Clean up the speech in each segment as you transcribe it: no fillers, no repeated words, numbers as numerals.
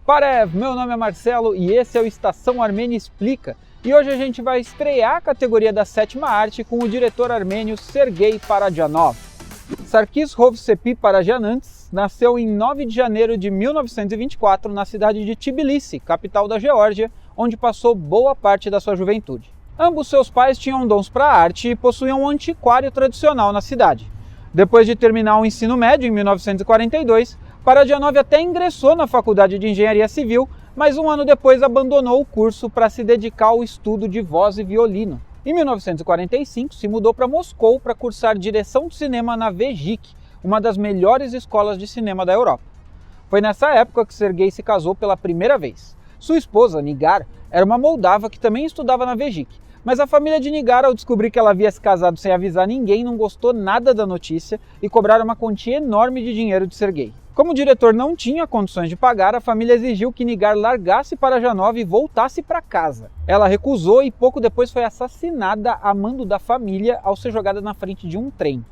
Parev, meu nome é Marcelo e esse é o Estação Armênia Explica. E hoje a gente vai estrear a categoria da sétima arte com o diretor armênio Sergei Parajanov. Sarkis Hovsepi Parajanants nasceu em 9 de janeiro de 1924 na cidade de Tbilisi, capital da Geórgia, onde passou boa parte da sua juventude. Ambos seus pais tinham dons para a arte e possuíam um antiquário tradicional na cidade. Depois de terminar o ensino médio em 1942, Parajanov até ingressou na Faculdade de Engenharia Civil, mas um ano depois abandonou o curso para se dedicar ao estudo de voz e violino. Em 1945, se mudou para Moscou para cursar direção de cinema na VGIK, uma das melhores escolas de cinema da Europa. Foi nessa época que Sergei se casou pela primeira vez. Sua esposa, Nigar, era uma moldava que também estudava na VGIK, mas a família de Nigar, ao descobrir que ela havia se casado sem avisar ninguém, não gostou nada da notícia e cobraram uma quantia enorme de dinheiro de Sergei. Como o diretor não tinha condições de pagar, a família exigiu que Nigar largasse Parajanov e voltasse para casa. Ela recusou e pouco depois foi assassinada a mando da família ao ser jogada na frente de um trem.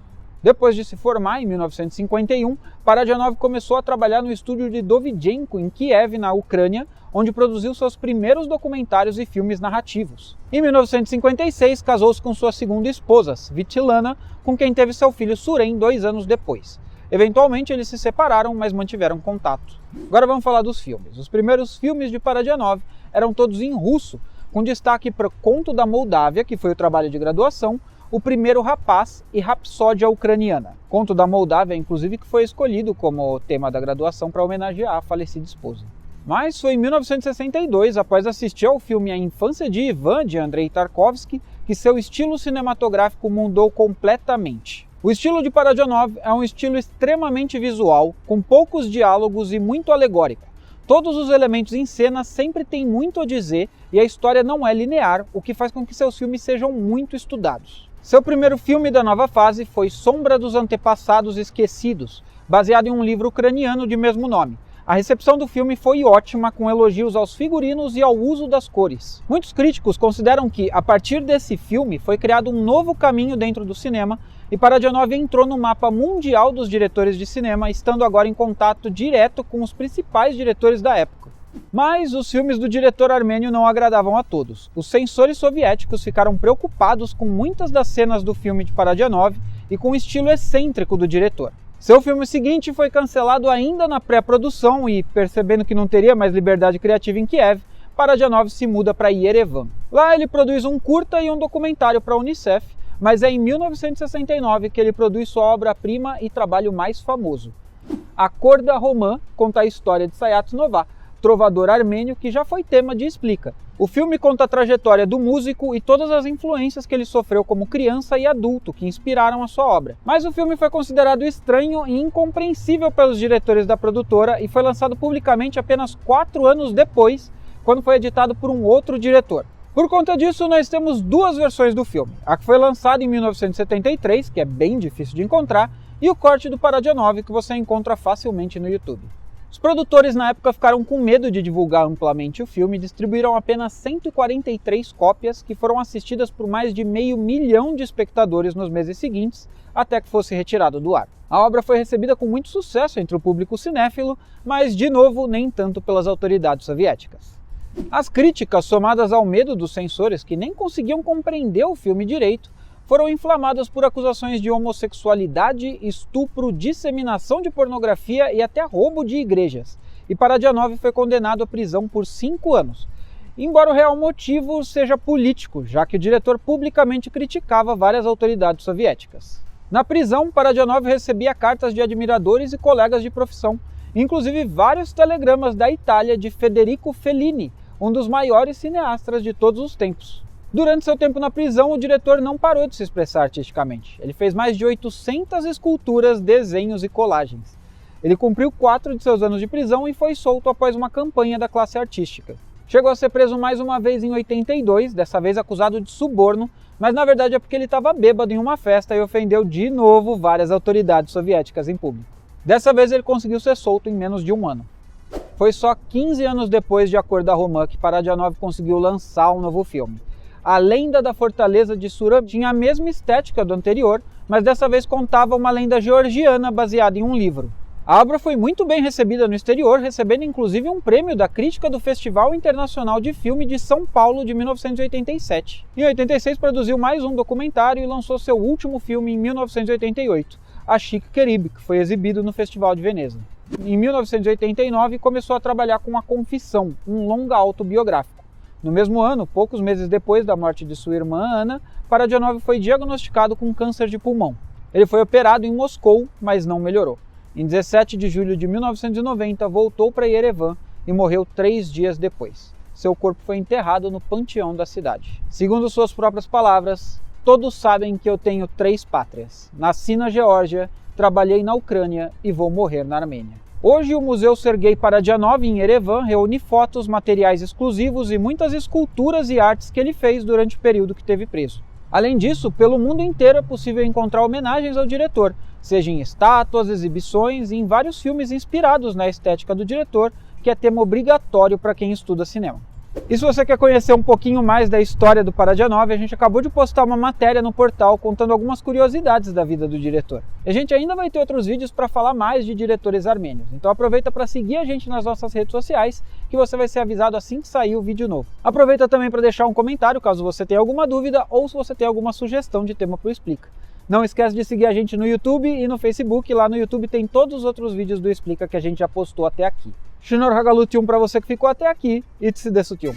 Depois de se formar, em 1951, Parajanov começou a trabalhar no estúdio de Dovidenko, em Kiev, na Ucrânia, onde produziu seus primeiros documentários e filmes narrativos. Em 1956, casou-se com sua segunda esposa, Svitlana, com quem teve seu filho Surem 2 anos depois. Eventualmente eles se separaram, mas mantiveram contato. Agora vamos falar dos filmes. Os primeiros filmes de Parajanov eram todos em russo, com destaque para Conto da Moldávia, que foi o trabalho de graduação, O Primeiro Rapaz e Rapsódia Ucraniana. Conto da Moldávia, inclusive, que foi escolhido como tema da graduação para homenagear a falecida esposa. Mas foi em 1962, após assistir ao filme A Infância de Ivan, de Andrei Tarkovsky, que seu estilo cinematográfico mudou completamente. O estilo de Parajanov é um estilo extremamente visual, com poucos diálogos e muito alegórico. Todos os elementos em cena sempre têm muito a dizer e a história não é linear, o que faz com que seus filmes sejam muito estudados. Seu primeiro filme da nova fase foi Sombra dos Antepassados Esquecidos, baseado em um livro ucraniano de mesmo nome. A recepção do filme foi ótima, com elogios aos figurinos e ao uso das cores. Muitos críticos consideram que, a partir desse filme, foi criado um novo caminho dentro do cinema e Parajanov entrou no mapa mundial dos diretores de cinema, estando agora em contato direto com os principais diretores da época. Mas os filmes do diretor armênio não agradavam a todos. Os censores soviéticos ficaram preocupados com muitas das cenas do filme de Parajanov e com o estilo excêntrico do diretor. Seu filme seguinte foi cancelado ainda na pré-produção e, percebendo que não teria mais liberdade criativa em Kiev, Parajanov se muda para Yerevan. Lá ele produz um curta e um documentário para a Unicef, mas é em 1969 que ele produz sua obra-prima e trabalho mais famoso. A Korda Romã conta a história de Sayat-Nová, trovador armênio que já foi tema de Explica. O filme conta a trajetória do músico e todas as influências que ele sofreu como criança e adulto que inspiraram a sua obra. Mas o filme foi considerado estranho e incompreensível pelos diretores da produtora e foi lançado publicamente apenas 4 anos depois, quando foi editado por um outro diretor. Por conta disso, nós temos 2 versões do filme. A que foi lançada em 1973, que é bem difícil de encontrar, e o corte do Parajanov, que você encontra facilmente no YouTube. Os produtores na época ficaram com medo de divulgar amplamente o filme e distribuíram apenas 143 cópias que foram assistidas por mais de 500 mil de espectadores nos meses seguintes, até que fosse retirado do ar. A obra foi recebida com muito sucesso entre o público cinéfilo, mas, de novo, nem tanto pelas autoridades soviéticas. As críticas, somadas ao medo dos censores, que nem conseguiam compreender o filme direito, foram inflamadas por acusações de homossexualidade, estupro, disseminação de pornografia e até roubo de igrejas. E Parajanov foi condenado à prisão por 5 anos, embora o real motivo seja político, já que o diretor publicamente criticava várias autoridades soviéticas. Na prisão, Parajanov recebia cartas de admiradores e colegas de profissão, inclusive vários telegramas da Itália de Federico Fellini, um dos maiores cineastas de todos os tempos. Durante seu tempo na prisão, o diretor não parou de se expressar artisticamente. Ele fez mais de 800 esculturas, desenhos e colagens. Ele cumpriu 4 de seus anos de prisão e foi solto após uma campanha da classe artística. Chegou a ser preso mais uma vez em 82, dessa vez acusado de suborno, mas na verdade é porque ele estava bêbado em uma festa e ofendeu de novo várias autoridades soviéticas em público. Dessa vez ele conseguiu ser solto em menos de 1 ano. Foi só 15 anos depois de A Korda Romã que Parajanov conseguiu lançar um novo filme. A Lenda da Fortaleza de Suram tinha a mesma estética do anterior, mas dessa vez contava uma lenda georgiana baseada em um livro. A obra foi muito bem recebida no exterior, recebendo inclusive um prêmio da crítica do Festival Internacional de Filme de São Paulo de 1987. Em 86 produziu mais um documentário e lançou seu último filme em 1988, A Chique Queribe, que foi exibido no Festival de Veneza. Em 1989 começou a trabalhar com A Confissão, um longa autobiográfico. No mesmo ano, poucos meses depois da morte de sua irmã Ana, Parajanov foi diagnosticado com câncer de pulmão. Ele foi operado em Moscou, mas não melhorou. Em 17 de julho de 1990, voltou para Yerevan e morreu 3 dias depois. Seu corpo foi enterrado no panteão da cidade. Segundo suas próprias palavras, todos sabem que eu tenho 3 pátrias. Nasci na Geórgia, trabalhei na Ucrânia e vou morrer na Armênia. Hoje, o Museu Sergei Parajanov, em Yerevan, reúne fotos, materiais exclusivos e muitas esculturas e artes que ele fez durante o período que esteve preso. Além disso, pelo mundo inteiro é possível encontrar homenagens ao diretor, seja em estátuas, exibições e em vários filmes inspirados na estética do diretor, que é tema obrigatório para quem estuda cinema. E se você quer conhecer um pouquinho mais da história do Parajanov, a gente acabou de postar uma matéria no portal contando algumas curiosidades da vida do diretor. E a gente ainda vai ter outros vídeos para falar mais de diretores armênios, então aproveita para seguir a gente nas nossas redes sociais, que você vai ser avisado assim que sair o vídeo novo. Aproveita também para deixar um comentário caso você tenha alguma dúvida ou se você tem alguma sugestão de tema para o Explica. Não esquece de seguir a gente no YouTube e no Facebook. Lá no YouTube tem todos os outros vídeos do Explica que a gente já postou até aqui. Shinor Hagalutium para você que ficou até aqui e Tsidesutium.